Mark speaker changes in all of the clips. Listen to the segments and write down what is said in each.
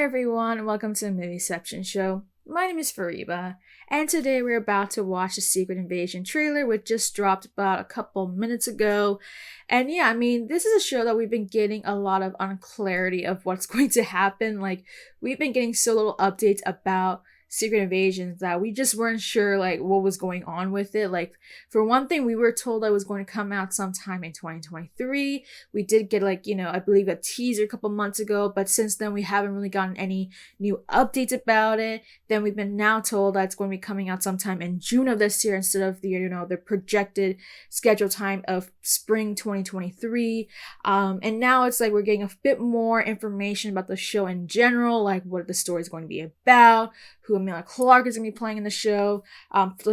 Speaker 1: everyone, and welcome to the Movieception Show. My name is Fariba, and today we're about to watch the Secret Invasion trailer, which just dropped about a couple minutes ago. And yeah, this is a show that we've been getting a lot of unclarity of what's going to happen. Like, we've been getting so little updates about Secret Invasions that we just weren't sure what was going on with it. Like, for one thing, we were told it was going to come out sometime in 2023. We did get I believe a teaser a couple months ago, but since then we haven't really gotten any new updates about it. Then we've been now told that it's going to be coming out sometime in June of this year instead of the projected scheduled time of spring 2023. And now it's like we're getting a bit more information about the show in general, like what the story is going to be about, who Emilia Clarke is going to be playing in the show.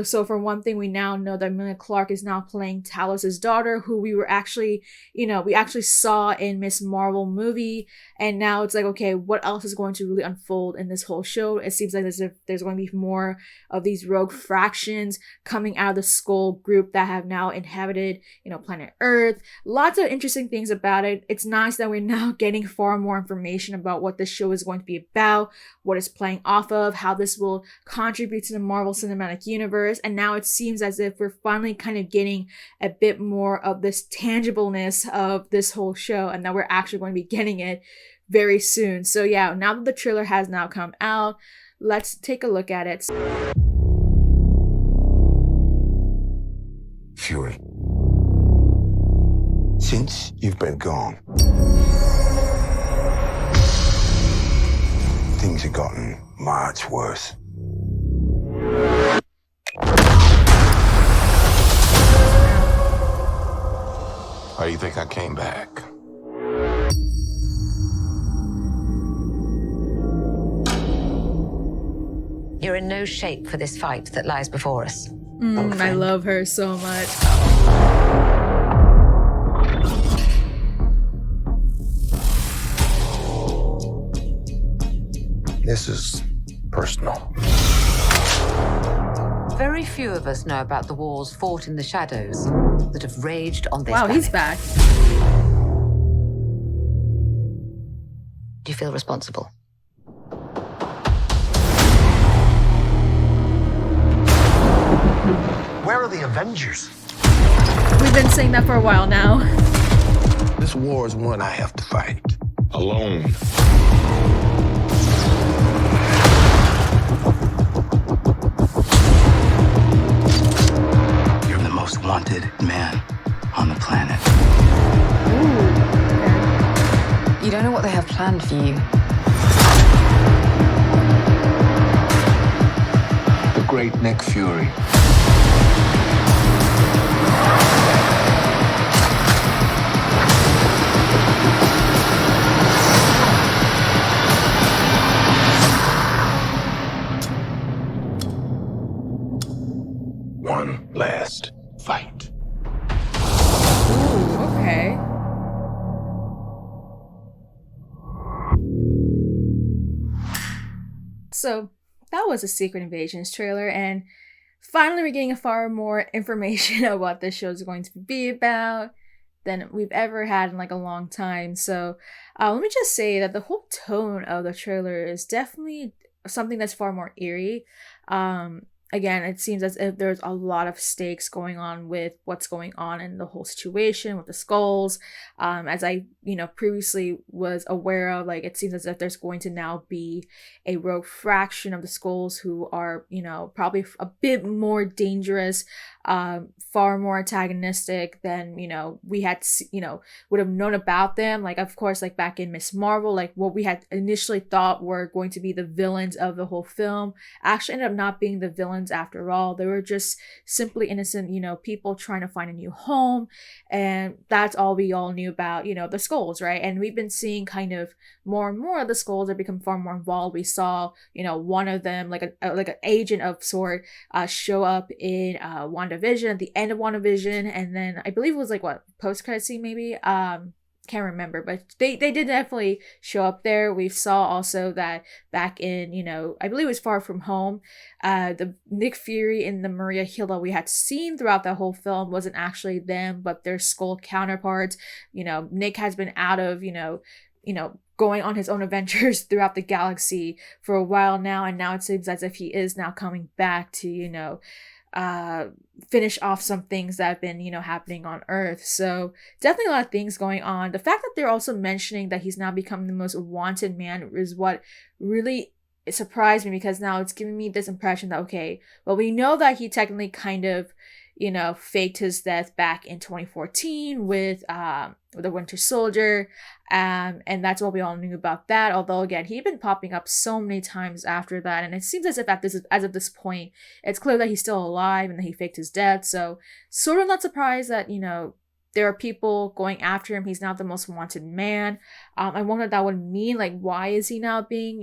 Speaker 1: So for one thing, we now know that Emilia Clarke is now playing Talos's daughter, who we were actually, we actually saw in Miss Marvel movie. And now it's like, okay, what else is going to really unfold in this whole show? It seems like as if there's going to be more of these rogue fractions coming out of the Skull group that have now inhabited, planet Earth. Lots of interesting things about it. It's nice that we're now getting far more information about what this show is going to be about, what it's playing off of, how this will contribute to the Marvel Cinematic Universe. And now it seems as if we're finally kind of getting a bit more of this tangibleness of this whole show, and that we're actually going to be getting it very soon. So yeah, now that the trailer has now come out, let's take a look at it.
Speaker 2: Fury, since you've been gone, things have gotten much worse. How do you think I came back?
Speaker 3: You're in no shape for this fight that lies before us.
Speaker 1: I love her so much.
Speaker 2: This is personal.
Speaker 3: Very few of us know about the wars fought in the shadows that have raged on this planet.
Speaker 1: He's back.
Speaker 3: Do you feel responsible?
Speaker 2: Where are the Avengers?
Speaker 1: We've been saying that for a while now.
Speaker 2: This war is one I have to fight alone. You're the most wanted man on the planet.
Speaker 3: You don't know what they have planned for you.
Speaker 2: The great Nick Fury. One last fight.
Speaker 1: Ooh, okay. So that was a Secret Invasions trailer, and finally we're getting far more information of what this show is going to be about than we've ever had in a long time. So let me just say that the whole tone of the trailer is definitely something that's far more eerie. Again, it seems as if there's a lot of stakes going on with what's going on in the whole situation with the skulls. As I, previously was aware of, it seems as if there's going to now be a rogue fraction of the skulls who are, probably a bit more dangerous, far more antagonistic than, we had, would have known about them. Of course, back in Miss Marvel, what we had initially thought were going to be the villains of the whole film actually ended up not being the villains after all. They were just simply innocent, people trying to find a new home. And that's all we all knew about, the skulls, right? And we've been seeing kind of more and more of the skulls that become far more involved. We saw, one of them, like an agent of sort, show up in WandaVision at the end of WandaVision. And then I believe it was post-credit scene maybe. Can't remember, but they did definitely show up there. We saw also that back in, I believe it was Far From Home, the Nick Fury and the Maria Hill that we had seen throughout the whole film wasn't actually them, but their Skull counterparts. Nick has been out of, going on his own adventures throughout the galaxy for a while now, and now it seems as if he is now coming back to, finish off some things that have been, happening on Earth. So definitely a lot of things going on. The fact that they're also mentioning that he's now become the most wanted man is what really surprised me, because now it's giving me this impression that, okay, well, we know that he technically kind of, faked his death back in 2014 with the Winter Soldier, and that's what we all knew about that. Although again, he'd been popping up so many times after that, and it seems as if as of this point, it's clear that he's still alive and that he faked his death. So sort of not surprised that there are people going after him. He's now the most wanted man. I wonder what that would mean. Like, why is he now being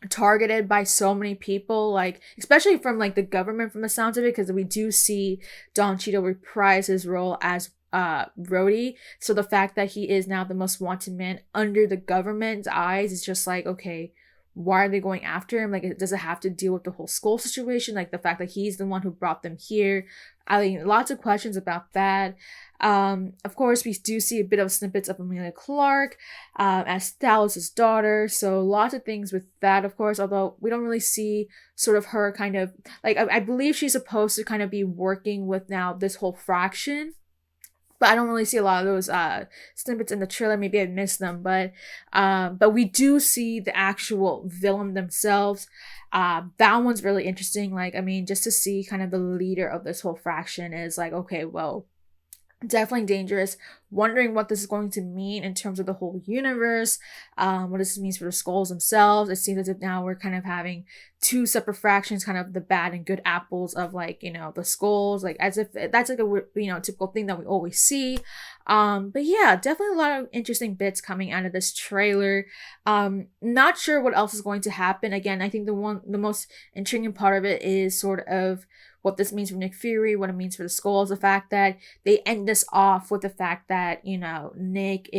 Speaker 1: targeted by so many people, like especially from like the government, from the sounds of it, because we do see Don Cheadle reprise his role as Rhodey. So the fact that he is now the most wanted man under the government's eyes is just like, okay, why are they going after him? Like, does it have to deal with the whole Skull situation, like the fact that he's the one who brought them here? I mean, lots of questions about that. Of course, we do see a bit of snippets of Emilia Clarke as Dallas's daughter, so lots of things with that, of course, although we don't really see sort of her kind of, like, I believe she's supposed to kind of be working with now this whole fraction, but I don't really see a lot of those snippets in the trailer. Maybe I missed them, but we do see the actual villain themselves. That one's really interesting. Like, I mean, just to see kind of the leader of this whole fraction is like, okay, well, definitely dangerous. Wondering what this is going to mean in terms of the whole universe, what this means for the Skrulls themselves. It seems as if now we're kind of having two separate fractions, kind of the bad and good apples of, like, the Skrulls, like as if that's like a typical thing that we always see. But yeah, definitely a lot of interesting bits coming out of this trailer. Not sure what else is going to happen. Again, I think the most intriguing part of it is sort of what this means for Nick Fury, what it means for the Skrulls, the fact that they end this off with the fact that, Nick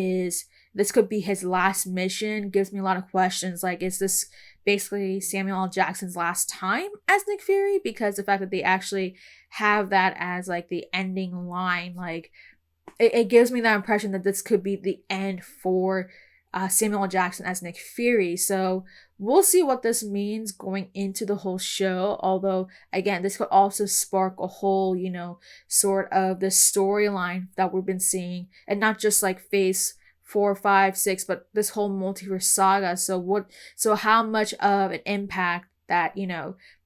Speaker 1: this could be his last mission, gives me a lot of questions. Like, is this basically Samuel L. Jackson's last time as Nick Fury? Because the fact that they actually have that as, like, the ending line, like, it gives me that impression that this could be the end for Samuel L. Jackson as Nick Fury. So we'll see what this means going into the whole show. Although, again, this could also spark a whole, sort of the storyline that we've been seeing, and not just like phase 4, 5, 6, but this whole multiverse saga. So how much of an impact that,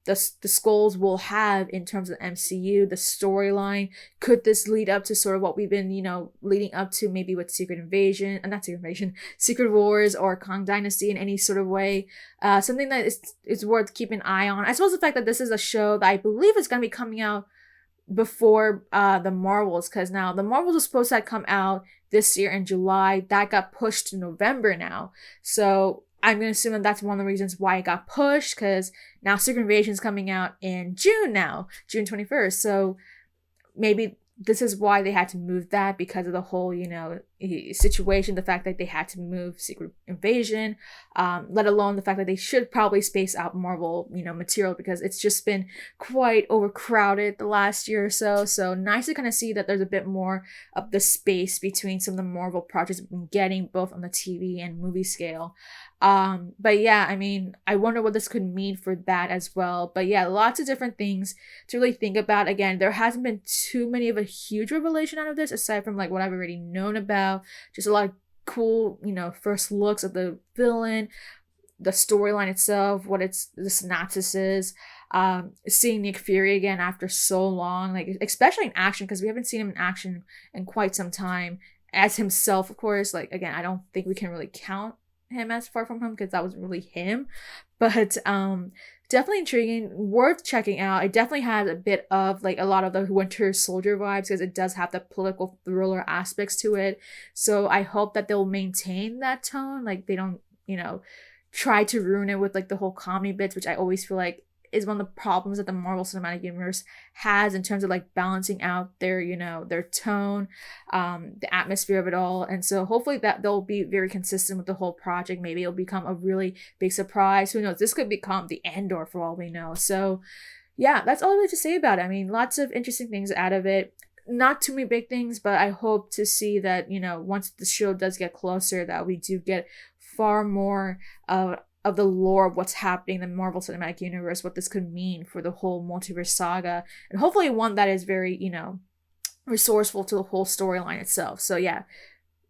Speaker 1: the Skrulls will have in terms of the MCU, the storyline. Could this lead up to sort of what we've been, leading up to, maybe with Secret Wars or Kang Dynasty in any sort of way? Something that is worth keeping an eye on. I suppose the fact that this is a show that I believe is going to be coming out before the Marvels, because now the Marvels was supposed to come out this year in July. That got pushed to November now. So I'm going to assume that that's one of the reasons why it got pushed, because now Secret Invasion is coming out in June now, June 21st. So maybe this is why they had to move that, because of the whole, situation, the fact that they had to move Secret Invasion, let alone the fact that they should probably space out Marvel, material, because it's just been quite overcrowded the last year or so. So nice to kind of see that there's a bit more of the space between some of the Marvel projects we've been getting, both on the TV and movie scale. But yeah, I mean, I wonder what this could mean for that as well. But yeah, lots of different things to really think about. Again, there hasn't been too many of a huge revelation out of this, aside from like what I've already known about. Just a lot of cool, first looks of the villain, the storyline itself, the synopsis is. Seeing Nick Fury again after so long, like especially in action, because we haven't seen him in action in quite some time. As himself, of course, like again, I don't think we can really count him as Far From Home, because that wasn't really him, but definitely intriguing, worth checking out. It definitely has a bit of like a lot of the Winter Soldier vibes, because it does have the political thriller aspects to it. So I hope that they'll maintain that tone, like they don't try to ruin it with like the whole comedy bits, which I always feel like is one of the problems that the Marvel Cinematic Universe has in terms of like balancing out their, their tone, the atmosphere of it all. And so hopefully that they'll be very consistent with the whole project. Maybe it'll become a really big surprise. Who knows? This could become the Andor for all we know. So yeah, that's all I have to say about it. I mean, lots of interesting things out of it. not too many big things, but I hope to see that, once the show does get closer, that we do get far more of the lore of what's happening in the Marvel Cinematic Universe, what this could mean for the whole multiverse saga, and hopefully one that is very, resourceful to the whole storyline itself. So yeah,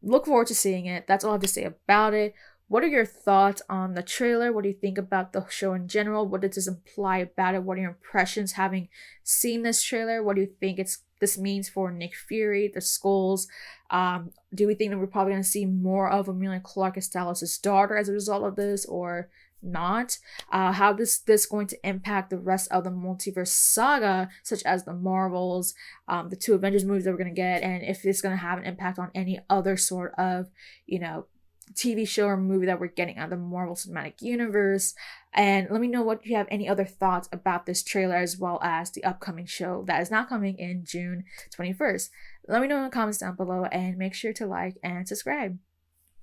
Speaker 1: look forward to seeing it. That's all I have to say about it. What are your thoughts on the trailer? What do you think about the show in general? What does this imply about it? What are your impressions having seen this trailer? What do you think this means for Nick Fury, the Skrulls? Do we think that we're probably going to see more of Emilia Clarke as Talos' daughter as a result of this, or not? How is this going to impact the rest of the multiverse saga, such as the Marvels, the 2 Avengers movies that we're going to get, and if it's going to have an impact on any other sort of, TV show or movie that we're getting out of the Marvel Cinematic Universe. And let me know if you have any other thoughts about this trailer, as well as the upcoming show that is now coming in June 21st. Let me know in the comments down below, and make sure to like and subscribe.